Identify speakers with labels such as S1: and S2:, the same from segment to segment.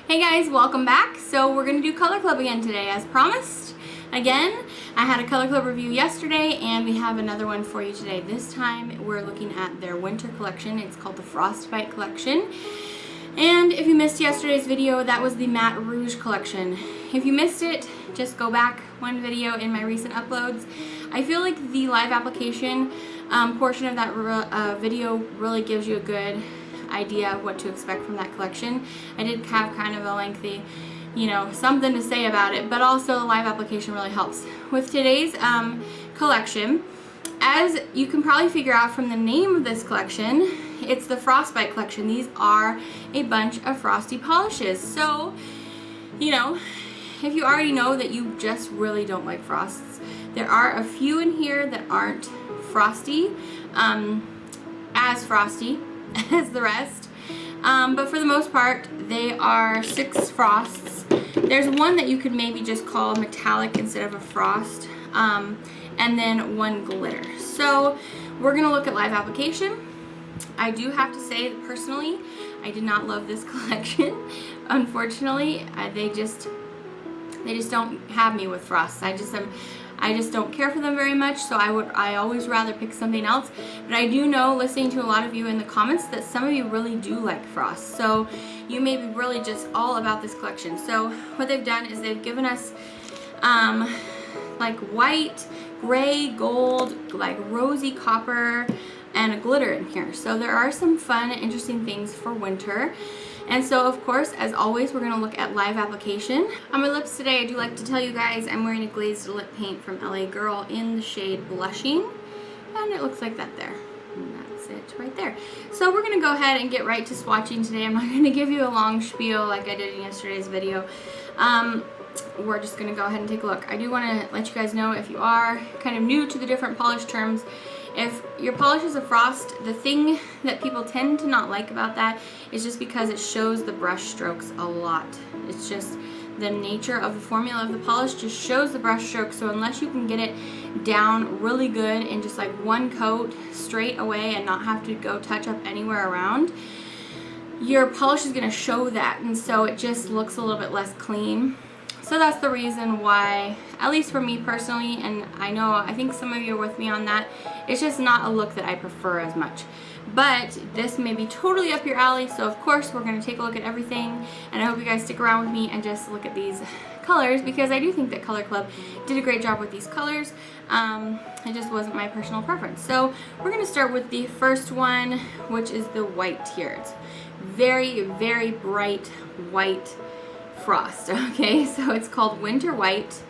S1: Hey guys, welcome back. So we're going to do Color Club again today as promised. Again, I had a Color Club review yesterday and we have another one for you today. This time we're looking at their winter collection. It's called the Frostbite Collection. And if you missed yesterday's video, that was the Matte Rouge collection. If you missed it, just go back one video in my recent uploads. I feel like the live application portion of that video really gives you a good idea of what to expect from that collection. I did have kind of a lengthy, something to say about it, but also the live application really helps. With today's collection, as you can probably figure out from the name of this collection, it's the Frostbite Collection. These are a bunch of frosty polishes. So, if you already know that you just really don't like frosts, there are a few in here that aren't frosty, as frosty as the rest, but for the most part they are 6 frosts. There's one that you could maybe just call metallic instead of a frost, and then 1 glitter. So we're gonna look at live application. I do have to say that personally I did not love this collection. Unfortunately, they just don't have me with frosts. I just don't care for them very much, so I always rather pick something else. But I do know, listening to a lot of you in the comments, that some of you really do like frost. So you may be really just all about this collection. So what they've done is they've given us like white, gray, gold, like rosy copper, and a glitter in here. So there are some fun and interesting things for winter. And so, of course, as always, we're going to look at live application. On my lips today, I do like to tell you guys I'm wearing a glazed lip paint from LA Girl in the shade Blushing. And it looks like that there. And that's it right there. So we're going to go ahead and get right to swatching today. I'm not going to give you a long spiel like I did in yesterday's video. We're just going to go ahead and take a look. I do want to let you guys know, if you are kind of new to the different polish terms, if your polish is a frost, the thing that people tend to not like about that is just because it shows the brush strokes a lot. It's just the nature of the formula of the polish just shows the brush strokes. So unless you can get it down really good in just like 1 coat straight away and not have to go touch up anywhere around, your polish is going to show that, and so it just looks a little bit less clean. So that's the reason why, at least for me personally, and I think some of you are with me on that, it's just not a look that I prefer as much. But this may be totally up your alley, so of course we're going to take a look at everything, and I hope you guys stick around with me and just look at these colors, because I do think that Color Club did a great job with these colors. It just wasn't my personal preference. So we're going to start with the first one, which is the white here. It's very, very bright white frost. Okay, so it's called Winter White.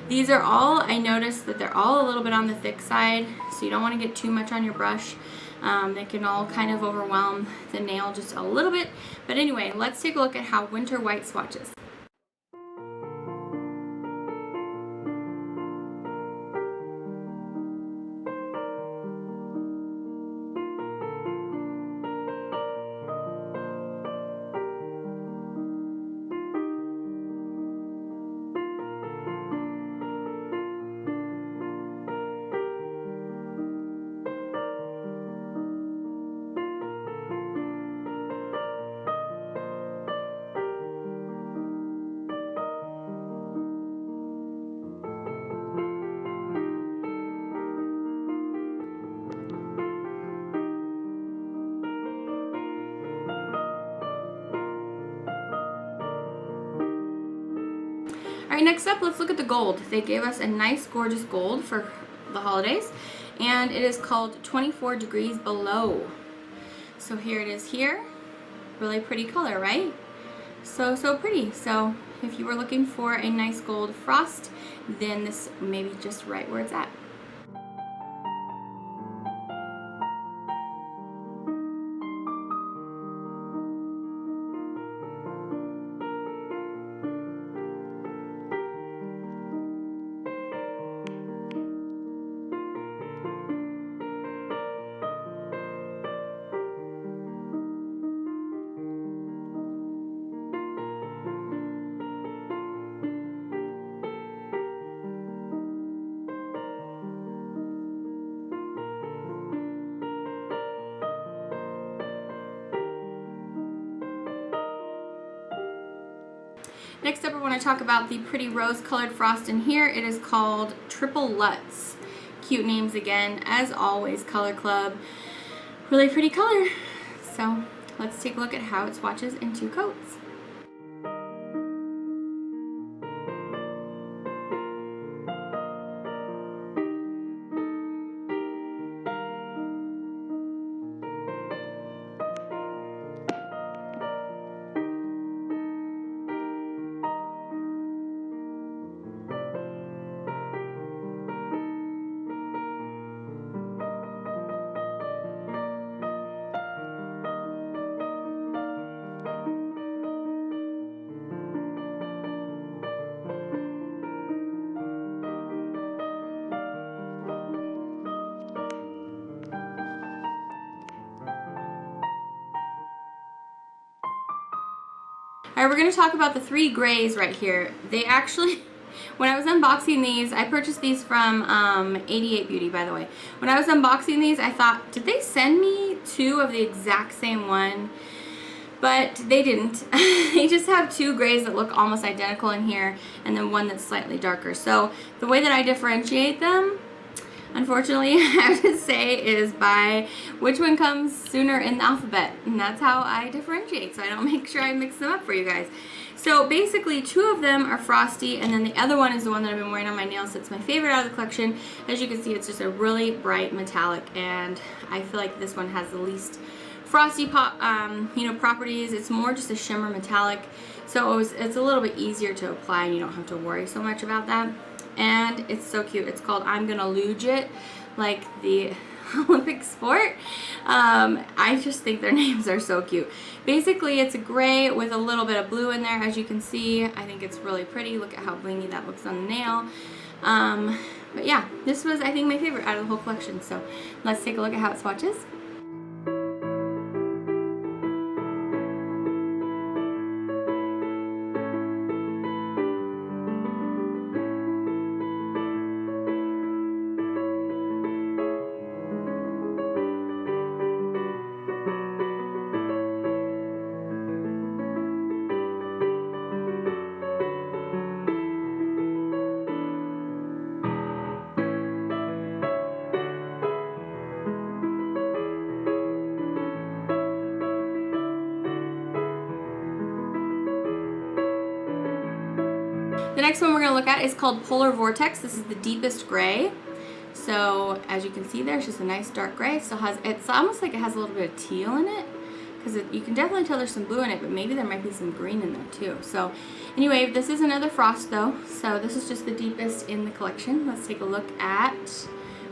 S1: These are all, I noticed that they're all a little bit on the thick side, so you don't want to get too much on your brush. They can all kind of overwhelm the nail just a little bit. But anyway, let's take a look at how Winter White swatches. Alright, next up, let's look at the gold. They gave us a nice, gorgeous gold for the holidays, and it is called 24 Degrees Below. So here it is here. Really pretty color, right? So pretty. So if you were looking for a nice gold frost, then this may be just right where it's at. Next up, I want to talk about the pretty rose colored frost in here. It is called Triple Lutz. Cute names again, as always, Color Club. Really pretty color. So let's take a look at how it swatches in 2 coats. Alright, we're going to talk about the 3 grays right here. They actually, when I was unboxing these, I purchased these from 88 Beauty, by the way. When I was unboxing these, I thought, did they send me 2 of the exact same one? But they didn't. They just have 2 grays that look almost identical in here, and then one that's slightly darker. So the way that I differentiate them, unfortunately, I have to say, is by which one comes sooner in the alphabet. And that's how I differentiate, so I don't make sure I mix them up for you guys. So basically, 2 of them are frosty, and then the other one is the one that I've been wearing on my nails. It's my favorite out of the collection. As you can see, it's just a really bright metallic, and I feel like this one has the least frosty pop, properties. It's more just a shimmer metallic, so it's a little bit easier to apply, and you don't have to worry so much about that. And it's so cute. It's called I'm Gonna Luge It, like the Olympic sport. I just think their names are so cute. Basically, it's a gray with a little bit of blue in there, as you can see. I think it's really pretty. Look at how blingy that looks on the nail. But yeah, this was, I think, my favorite out of the whole collection. So let's take a look at how it swatches. The next one we're going to look at is called Polar Vortex. This is the deepest gray. So as you can see there, it's just a nice dark gray. It still has, it's almost like it has a little bit of teal in it, because you can definitely tell there's some blue in it, but maybe there might be some green in there too. So anyway, this is another frost though. So this is just the deepest in the collection. Let's take a look at,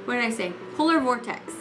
S1: what did I say? Polar Vortex.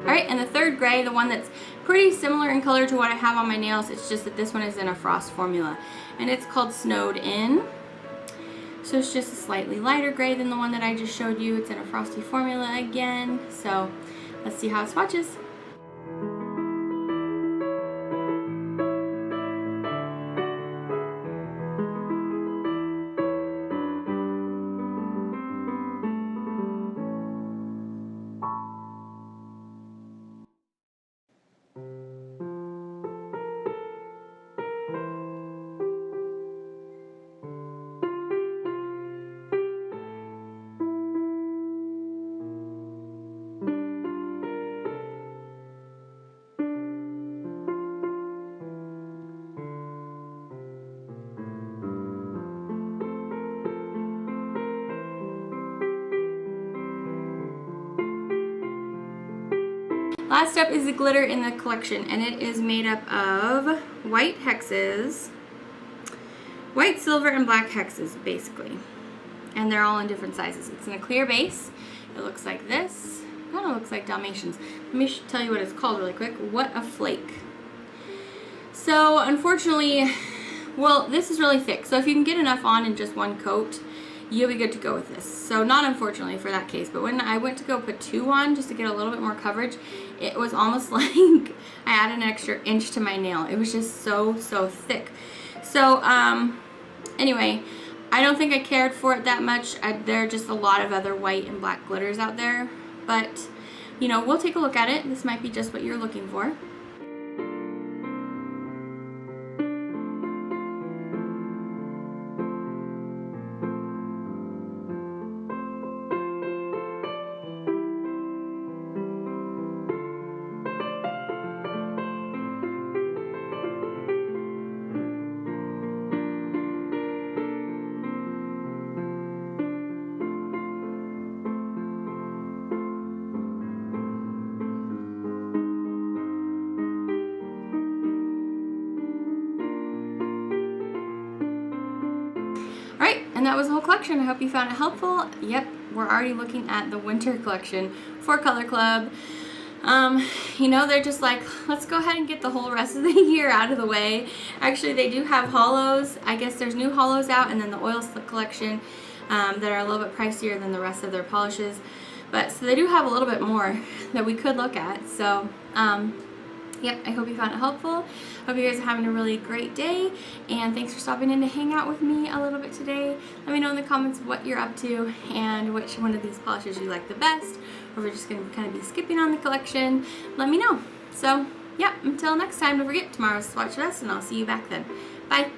S1: Alright, and the third gray, the one that's pretty similar in color to what I have on my nails, it's just that this one is in a frost formula, and it's called Snowed In. So it's just a slightly lighter gray than the one that I just showed you. It's in a frosty formula again, so let's see how it swatches. Last up is the glitter in the collection, and it is made up of white hexes white, silver, and black hexes, basically. And they're all in different sizes. It's in a clear base. It looks like this. It kind of looks like Dalmatians. Let me tell you what it's called really quick. What a Flake. So, unfortunately, well, this is really thick. So if you can get enough on in just one coat, you'll be good to go with this. So not unfortunately for that case, but when I went to go put 2 on just to get a little bit more coverage, it was almost like I added an extra inch to my nail. It was just so thick. So anyway, I don't think I cared for it that much. There are just a lot of other white and black glitters out there, but you know, we'll take a look at it. This might be just what you're looking for. Alright, and that was the whole collection. I hope you found it helpful. Yep, we're already looking at the winter collection for Color Club. You know, they're just like, let's go ahead and get the whole rest of the year out of the way. Actually, they do have hollows. I guess there's new hollows out, and then the oil slick collection that are a little bit pricier than the rest of their polishes. But so they do have a little bit more that we could look at. So, yep, I hope you found it helpful. Hope you guys are having a really great day, and thanks for stopping in to hang out with me a little bit today. Let me know in the comments what you're up to and which one of these polishes you like the best, or if we're just going to kind of be skipping on the collection. Let me know. So, yeah, until next time, don't forget, tomorrow's Swatchfest, and I'll see you back then. Bye.